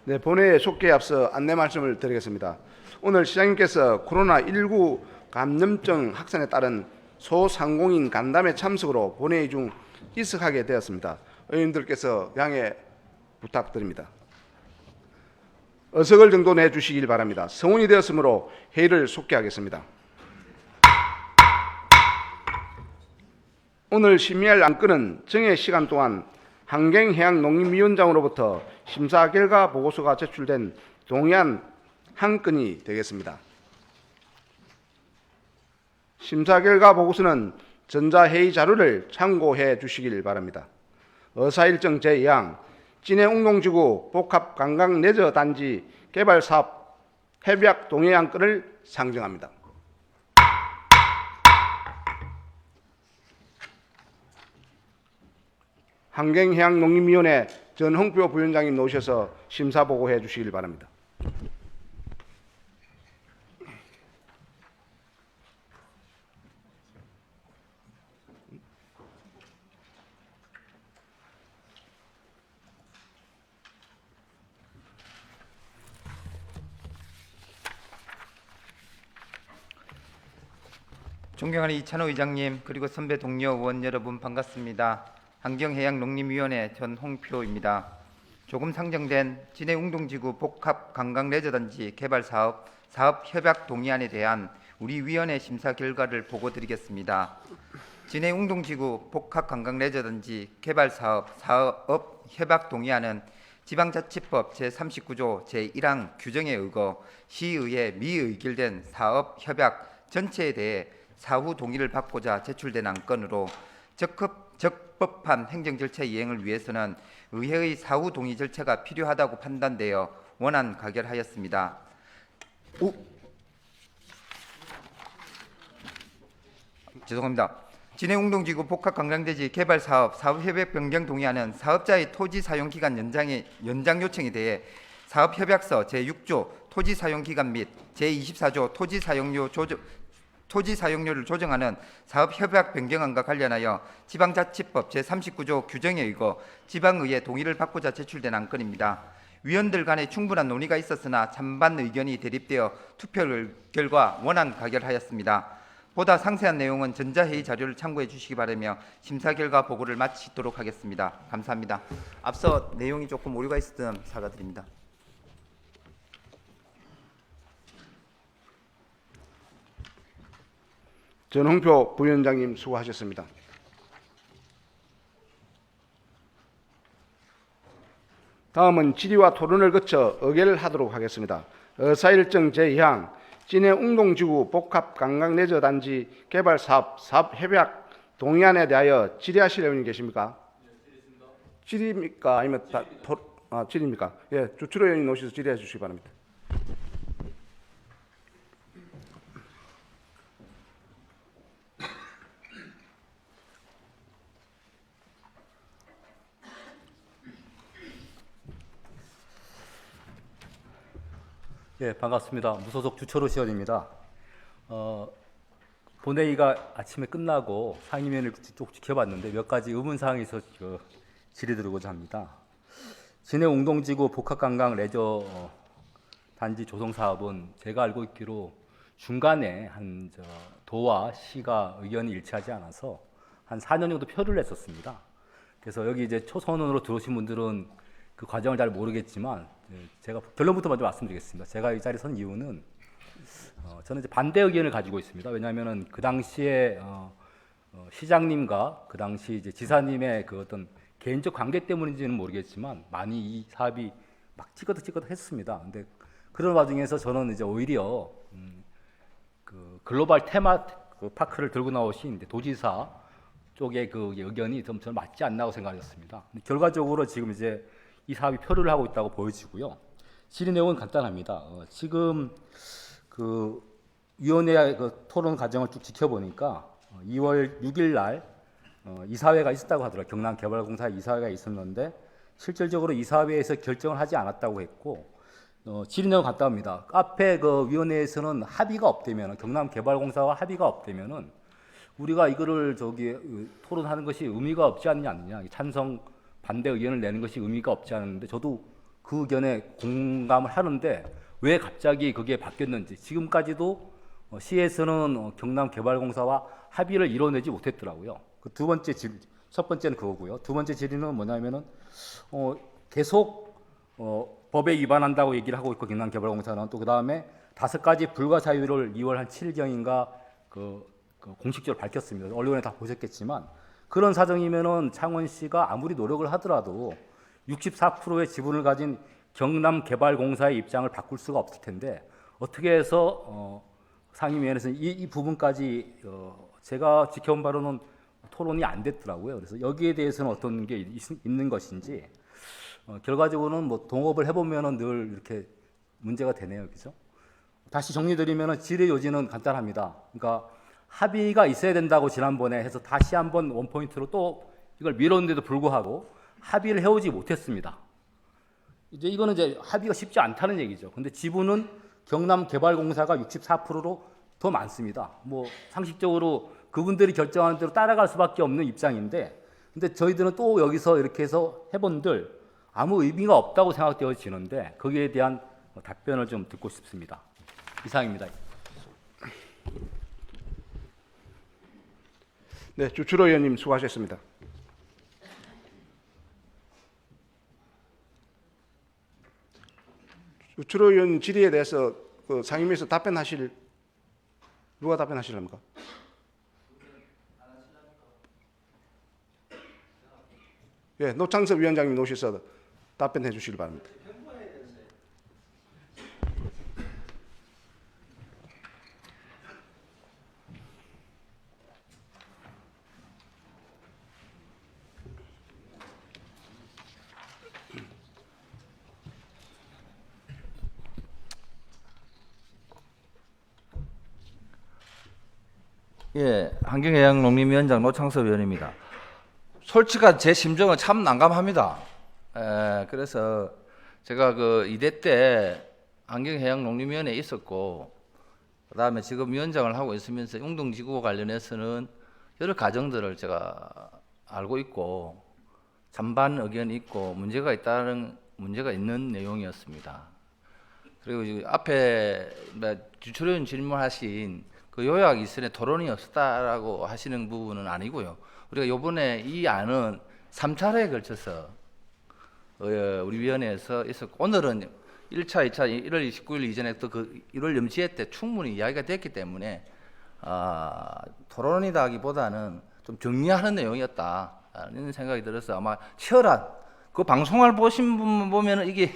네, 본회의 속개에 앞서 안내 말씀을 드리겠습니다. 오늘 시장님께서 코로나19 감염증 확산에 따른 소상공인 간담회 참석으로 본회의 중 이석하게 되었습니다. 의원님들께서 양해 부탁드립니다. 어석을 정도 내주시길 바랍니다. 성원이 되었으므로 회의를 속개하겠습니다. 오늘 심의할 안건은 정해 시간 동안 환경해양농림위원장으로부터 심사 결과 보고서가 제출된 동의안 한 건이 되겠습니다. 심사 결과 보고서는 전자회의 자료를 참고해 주시길 바랍니다. 의사일정 제2항 진해운동지구 복합관광레저단지 개발사업 협약 동의 안건을 상정합니다. 환경해양농림위원회 전홍표 부위원장님 나오셔서 심사 보고해 주시길 바랍니다. 존경하는 이찬호 의장님, 그리고 선배 동료 의원 여러분 반갑습니다. 환경해양농림위원회 전홍표입니다. 조금 상정된 진해운동지구 복합관광레저단지 개발사업 사업협약 동의안에 대한 우리 위원회 심사 결과를 보고드리겠습니다. 진해운동지구 복합관광레저단지 개발사업 사업협약 동의안은 지방자치법 제39조 제1항 규정에 의거 시의회 미의결된 사업협약 전체에 대해 사후 동의를 받고자 제출된 안건으로 적법한 행정 절차 이행을 위해서는 의회의 사후 동의 절차가 필요하다고 판단되어 원안 가결하였습니다. 죄송합니다. 진해운동지구 복합관광대지 개발사업 사업협약 변경 동의안은 사업자의 토지 사용기간 연장 요청에 대해 사업협약서 제6조 토지사용기간 및 제24조 토지사용료를 조정하는 사업협약 변경안과 관련하여 지방자치법 제39조 규정에 의거 지방의회 동의를 받고자 제출된 안건입니다. 위원들 간에 충분한 논의가 있었으나 찬반 의견이 대립되어 투표 결과 원안 가결하였습니다. 보다 상세한 내용은 전자회의 자료를 참고해 주시기 바라며 심사 결과 보고를 마치도록 하겠습니다. 감사합니다. 앞서 내용이 조금 오류가 있었던 점 사과드립니다. 전홍표 부위원장님 수고하셨습니다. 다음은 질의와 토론을 거쳐 의결을 하도록 하겠습니다. 의사일정 제2항 진해운동지구 복합관광레저단지 개발사업 사업협약 동의안에 대하여 질의하실 의원님 계십니까? 질의입니까? 아니면 질의입니까? 예, 주철호 의원님 오셔서 질의해 주시기 바랍니다. 예, 반갑습니다. 무소속 주철호 시원입니다. 본회의가 아침에 끝나고 상임위원회를 쭉 지켜봤는데 몇 가지 의문사항이 있어서 질의드리고자 합니다. 진해운동지구 복합관광 레저 단지 조성 사업은 제가 알고 있기로 중간에 도와 시가 의견이 일치하지 않아서 한 4년 정도 표를 냈었습니다. 그래서 여기 이제 초선으로 들어오신 분들은 그 과정을 잘 모르겠지만 제가 결론부터 먼저 말씀드리겠습니다. 제가 이 자리에 선 이유는 저는 이제 반대 의견을 가지고 있습니다. 왜냐하면은 그 당시에 시장님과 그 당시 이제 지사님의 그 어떤 개인적 관계 때문인지는 모르겠지만 많이 이 사업이 막 찌긋찌긋 했습니다. 근데 그런 와중에서 저는 이제 오히려 그 글로벌 테마 그 파크를 들고 나오신 도지사 쪽의 그 의견이 좀 저는 맞지 않나고 생각했습니다. 결과적으로 지금 이제 이 사업이 표류를 하고 있다고 보여지고요. 질의 내용은 간단합니다. 지금 그 위원회 그 토론 과정을 쭉 지켜보니까 2월 6일 날 이사회가 있었다고 하더라고요. 경남개발공사 이사회가 있었는데 실질적으로 이사회에서 결정을 하지 않았다고 했고 질의 내용 간단합니다. 앞에 그 위원회에서는 합의가 없다면 경남개발공사와 합의가 없다면은 우리가 이거를 토론하는 것이 의미가 없지 않느냐 찬성 반대 의견을 내는 것이 의미가 없지 않은데 저도 그 의견에 공감을 하는데 왜 갑자기 그게 바뀌었는지 지금까지도 시에서는 경남개발공사와 합의를 이뤄내지 못했더라고요. 그 두 번째 질의, 첫 번째는 그거고요. 두 번째 질의는 뭐냐면은 계속 법에 위반한다고 얘기를 하고 있고 경남개발공사는 또 그 다음에 5가지 불가 사유를 2월 한 7일경인가 그 공식적으로 밝혔습니다. 언론에 다 보셨겠지만 그런 사정이면은 창원시가 아무리 노력을 하더라도 64%의 지분을 가진 경남개발공사의 입장을 바꿀 수가 없을 텐데 어떻게 해서 상임위원회에서 이 부분까지 제가 지켜본 바로는 토론이 안 됐더라고요. 그래서 여기에 대해서는 어떤 게 있는 것인지 결과적으로는 뭐 동업을 해보면은 늘 이렇게 문제가 되네요, 그죠? 다시 정리드리면은 질의 요지는 간단합니다. 그러니까 합의가 있어야 된다고 지난번에 해서 다시 한번 원포인트로 또 이걸 미뤘는데도 불구하고 합의를 해오지 못했습니다. 이거는 이제 합의가 쉽지 않다는 얘기죠. 근데 지분은 경남개발공사가 64%로 더 많습니다. 뭐 상식적으로 그분들이 결정하는 대로 따라갈 수밖에 없는 입장인데, 근데 저희들은 또 여기서 이렇게 해서 해본들 아무 의미가 없다고 생각되어지는데 거기에 대한 답변을 좀 듣고 싶습니다. 이상입니다. 네, 주출호 의원님 수고하셨습니다. 주출호 의원 질의에 대해서 그 상임위에서 답변하실 누가 답변하실랍니까? 예, 노창섭 위원장님 오셔서 답변해 주시기 바랍니다. 예, 환경해양농림위원장 노창섭 의원입니다. 솔직한 제 심정은 참 난감합니다. 그래서 제가 그 2대 때 환경해양농림위원회에 있었고, 그다음에 지금 위원장을 하고 있으면서 웅동지구 관련해서는 여러 가정들을 제가 알고 있고 찬반 의견이 있고 문제가 있는 내용이었습니다. 그리고 앞에 주철 의원 질문하신 그 요약 이전에 토론이 없었다라고 하시는 부분은 아니고요. 우리가 이번에 이 안은 3차례에 걸쳐서 우리 위원회에서 있었고, 오늘은 1차, 2차, 1월 29일 이전에 또 그 1월 염치회 때 충분히 이야기가 됐기 때문에 토론이라기보다는 좀 정리하는 내용이었다는 생각이 들어서 아마 치열한, 그 방송을 보신 분 보면은 이게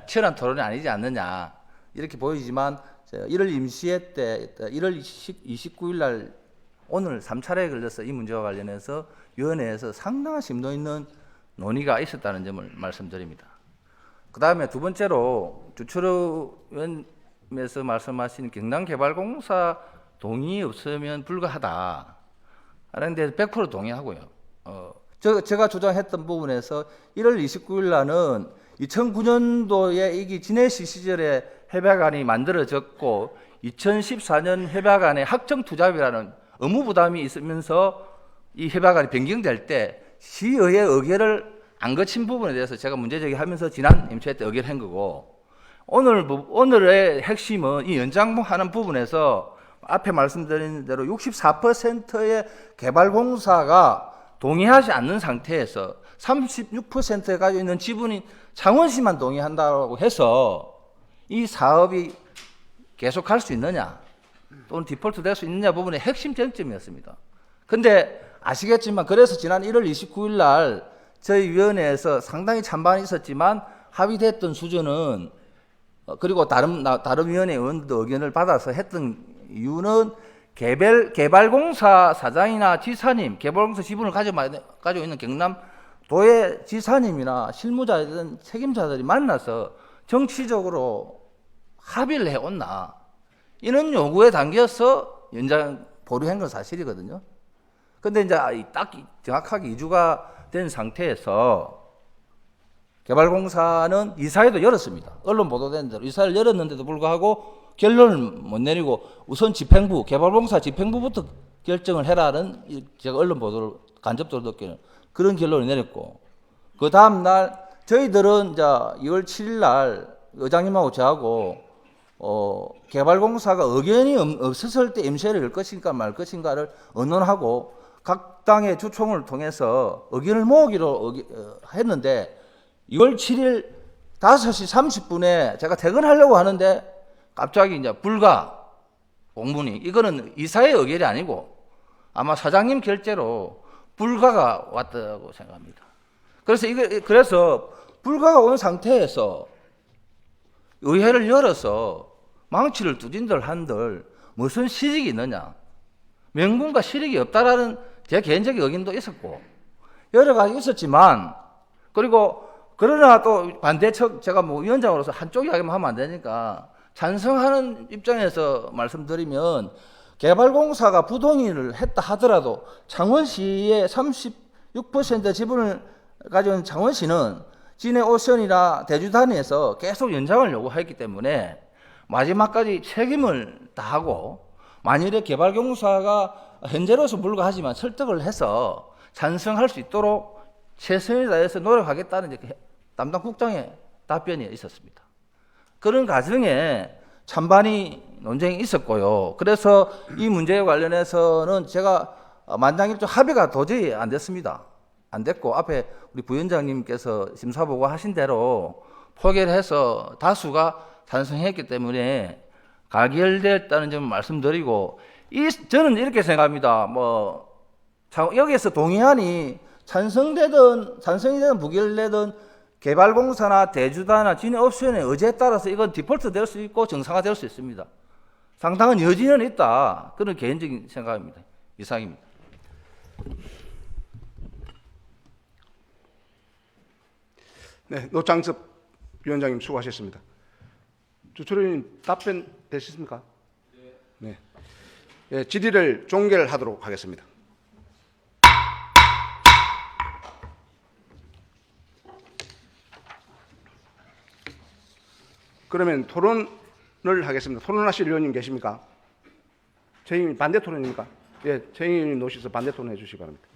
치열한 토론이 아니지 않느냐 이렇게 보이지만 1월 임시회 때 1월 29일 날 오늘 3차례에 걸려서 이 문제와 관련해서 위원회에서 상당한 심도 있는 논의가 있었다는 점을 말씀드립니다. 그 다음에 두 번째로 주철 의원께서 말씀하신 경남개발공사 동의 없으면 불가하다 하는 데 100% 동의하고요. 제가 주장했던 부분에서 1월 29일 날은 2009년도에 이게 진해시 시절에 협약안이 만들어졌고 2014년 협약안에 학정투잡이라는 의무 부담이 있으면서 이 협약안이 변경될 때 시의회 의결을 안 거친 부분에 대해서 제가 문제제기하면서 지난 임시회 때 의결한 거고, 오늘의 핵심은 이 연장하는 부분에서 앞에 말씀드린 대로 64%의 개발공사가 동의하지 않는 상태에서 36%에 가지고 있는 지분이 창원시만 동의한다고 해서 이 사업이 계속할 수 있느냐 또는 디폴트 될 수 있느냐 부분의 핵심 쟁점이었습니다. 근데 아시겠지만 그래서 지난 1월 29일 날 저희 위원회에서 상당히 찬반이 있었지만 합의됐던 수준은, 그리고 다른 위원회 의원들도 의견을 받아서 했던 이유는 개발공사 사장이나 지사님, 개발공사 지분을 가지고 있는 경남도의 지사님이나 실무자든 책임자들이 만나서 정치적으로 합의를 해왔나 이런 요구에 담겨서 연장 보류한 건 사실이거든요. 근데 이제 딱 정확하게 2주가 된 상태에서 개발공사는 이사회도 열었습니다. 언론 보도된 대로 이사회를 열었는데도 불구하고 결론을 못 내리고 우선 집행부, 개발공사 집행부부터 결정을 해라는 제가 언론 보도를 간접적으로 듣기는 그런 결론을 내렸고, 그 다음 날 저희들은 이제 2월 7일 날 의장님하고 저하고 개발공사가 의견이 없었을 때 임시회를 열 것인가 말 것인가를 의논하고 각 당의 주총을 통해서 의견을 모으기로 했는데 2월 7일 5시 30분에 제가 퇴근하려고 하는데 갑자기 이제 불가 공문이, 이거는 이사의 의결이 아니고 아마 사장님 결재로 불가가 왔다고 생각합니다. 그래서 불가가 온 상태에서 의회를 열어서 망치를 두진들 한들 무슨 실익이 있느냐, 명분과 실익이 없다라는 제 개인적인 의견도 있었고 여러 가지 있었지만, 그리고 그러나 또 반대측, 제가 뭐 위원장으로서 한쪽 이야기만 하면 안 되니까 찬성하는 입장에서 말씀드리면, 개발공사가 부동의를 했다 하더라도 창원시의 36% 지분을 가진 창원시는 진해오션이나 대주단위에서 계속 연장을 요구했기 때문에 마지막까지 책임을 다하고, 만일에 개발공사가 현재로서 불가하지만 설득을 해서 찬성할 수 있도록 최선을 다해서 노력하겠다는 담당 국장의 답변이 있었습니다. 그런 과정에 찬반이 논쟁이 있었고요. 그래서 이 문제에 관련해서는 제가 만장일치 합의가 도저히 안 됐습니다. 안 됐고, 앞에 우리 부위원장님께서 심사보고 하신 대로 포기를 해서 다수가 찬성했기 때문에 가결됐다는 점을 말씀드리고, 저는 이렇게 생각합니다. 여기에서 동의안이 찬성이 되든 부결되든 개발공사나 대주다나 진해옵션의 의지에 따라서 이건 디폴트 될 수 있고 정상화될 수 있습니다. 상당한 여지는 있다. 그런 개인적인 생각입니다. 이상입니다. 네, 노창섭 위원장님 수고하셨습니다. 주철님 답변 되셨습니까? 네. 네, 질의를 종결하도록 하겠습니다. 그러면 토론을 하겠습니다. 토론하실 의원님 계십니까? 최영일 반대 토론입니까? 예, 최영일 노시서 반대 토론해 주시기 바랍니다.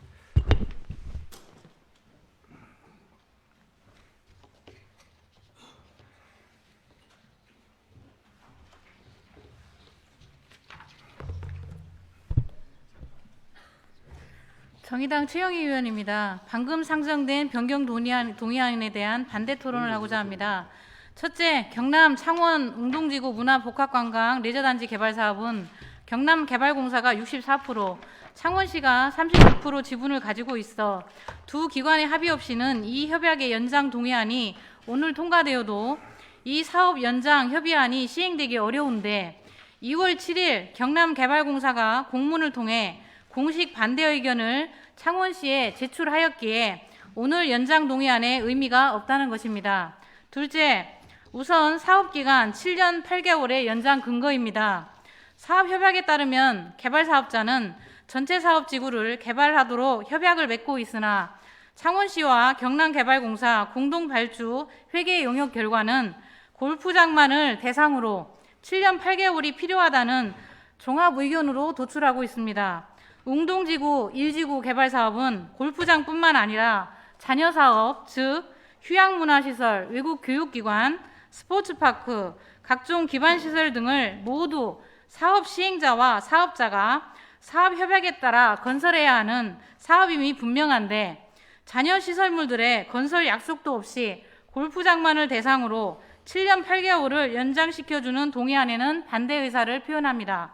정의당 최영희 의원입니다. 방금 상정된 변경 동의안에 대한 반대 토론을 하고자 합니다. 첫째, 경남 창원 웅동지구 문화복합관광 레저단지 개발 사업은 경남개발공사가 64%, 창원시가 36% 지분을 가지고 있어 두 기관의 합의 없이는 이 협약의 연장 동의안이 오늘 통과되어도 이 사업 연장 협의안이 시행되기 어려운데 2월 7일 경남개발공사가 공문을 통해 공식 반대 의견을 창원시에 제출하였기에 오늘 연장 동의안에 의미가 없다는 것입니다. 둘째, 우선 사업기간 7년 8개월의 연장 근거입니다. 사업협약에 따르면 개발사업자는 전체 사업지구를 개발하도록 협약을 맺고 있으나 창원시와 경남개발공사 공동발주 회계 용역 결과는 골프장만을 대상으로 7년 8개월이 필요하다는 종합의견으로 도출하고 있습니다. 웅동지구 1지구 개발사업은 골프장뿐만 아니라 잔여사업, 즉 휴양문화시설, 외국교육기관, 스포츠파크, 각종 기반시설 등을 모두 사업 시행자와 사업자가 사업협약에 따라 건설해야 하는 사업임이 분명한데 잔여시설물들의 건설 약속도 없이 골프장만을 대상으로 7년 8개월을 연장시켜주는 동의안에는 반대 의사를 표현합니다.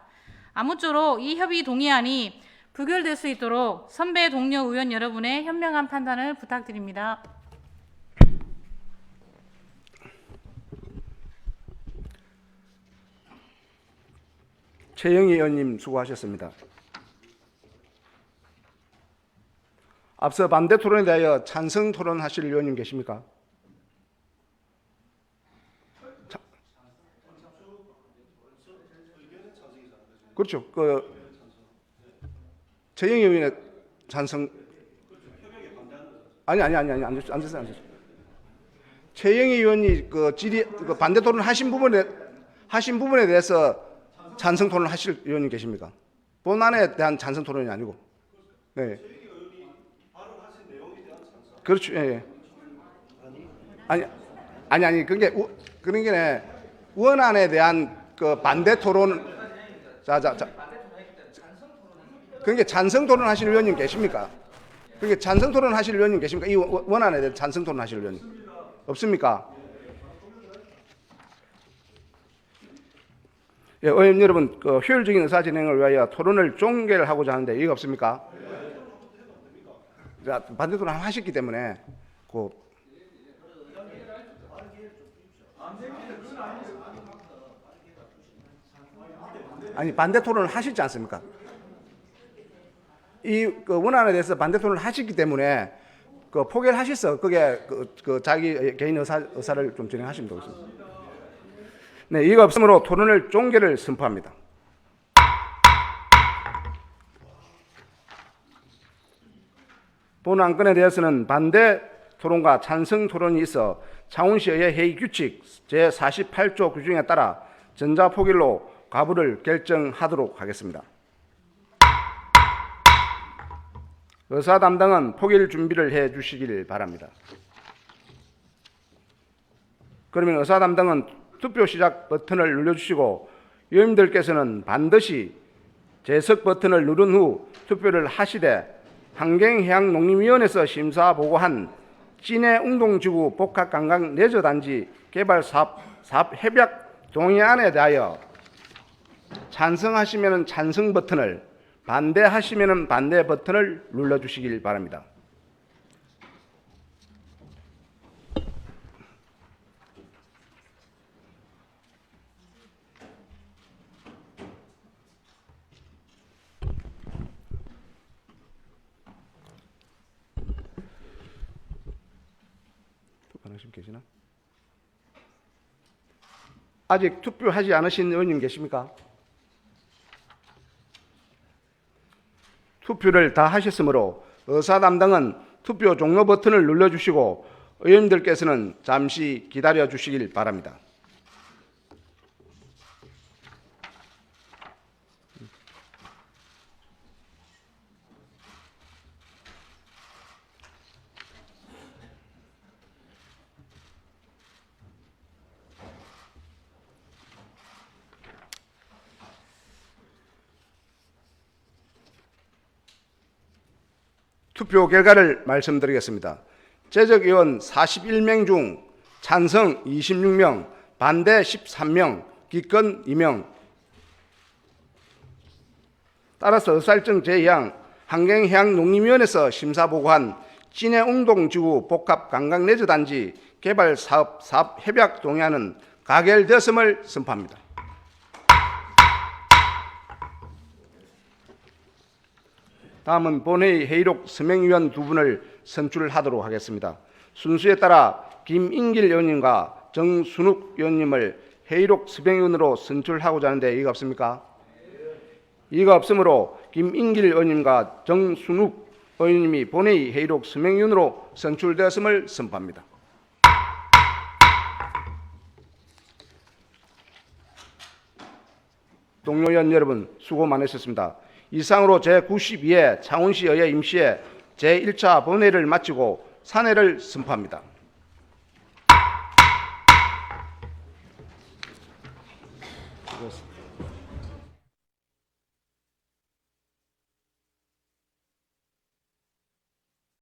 아무쪼록 이 협의 동의안이 부결될 수 있도록 선배 동료 의원 여러분의 현명한 판단을 부탁드립니다. 최영희 의원님 수고하셨습니다. 앞서 반대 토론에 대하여 찬성 토론하실 의원님 계십니까? 그렇죠. 최영희 의원의 찬성 아니 안 됐어요. 최영희 의원이 반대 토론 하신 부분에 대해서 찬성 토론 하실 의원님 계십니까? 본안에 대한 찬성 토론이 아니고. 네. 그렇죠. 예. 아니 그게 그런 게 원안에 대한 그 반대 토론. 자. 그게 찬성 토론 하실 의원님 계십니까? 그게 찬성 토론 하실 의원님 계십니까? 이 원안에 대해 찬성 토론 하실 의원님 없습니까? 예, 의원님 여러분, 그 효율적인 의사 진행을 위하여 토론을 종결하고자 하는데 이의가 없습니까? 자, 반대 토론 하셨기 때문에 아니 반대 토론을 하시지 않습니까? 그 원안에 대해서 반대 토론을 하셨기 때문에 그 포기를 하셨어. 그게 그 자기 개인 의사를 좀 진행하시면 되겠습니다. 네, 이의가 없으므로 토론을 종결을 선포합니다. 본 안건에 대해서는 반대 토론과 찬성 토론이 있어 창원시의회 회의 규칙 제48조 규정에 따라 전자포결로 가부를 결정하도록 하겠습니다. 의사 담당은 포결 준비를 해 주시길 바랍니다. 그러면 의사 담당은 투표 시작 버튼을 눌러주시고 의원님들께서는 반드시 재석 버튼을 누른 후 투표를 하시되 환경해양농림위원회에서 심사 보고한 진해 웅동지구 복합관광 레저단지 개발 사업 협약 동의안에 대하여 찬성하시면 찬성 버튼을, 반대하시면 반대 버튼을 눌러주시길 바랍니다. 투표하신 계시나? 아직 투표하지 않으신 의원님 계십니까? 투표를 다 하셨으므로 의사 담당은 투표 종료 버튼을 눌러주시고 의원님들께서는 잠시 기다려 주시길 바랍니다. 투표 결과를 말씀드리겠습니다. 제적의원 41명 중 찬성 26명, 반대 13명, 기권 2명. 따라서 의사일정 제2항 환경해양농림위원회에서 심사보고한 진해웅동지구 복합관광레저단지 개발사업 협약 동의안은 가결되었음을 선포합니다. 다음은 본회의 회의록 서명위원 두 분을 선출하도록 하겠습니다. 순수에 따라 김인길 의원님과 정순욱 의원님을 회의록 서명위원으로 선출하고자 하는데 이의가 없습니까? 이의가 없으므로 김인길 의원님과 정순욱 의원님이 본회의 회의록 서명위원으로 선출되었음을 선포합니다. 동료 의원 여러분 수고 많으셨습니다. 이상으로 제92회 창원시의회 임시회 제1차 본회의를 마치고 산회를 선포합니다. 수고하셨습니다.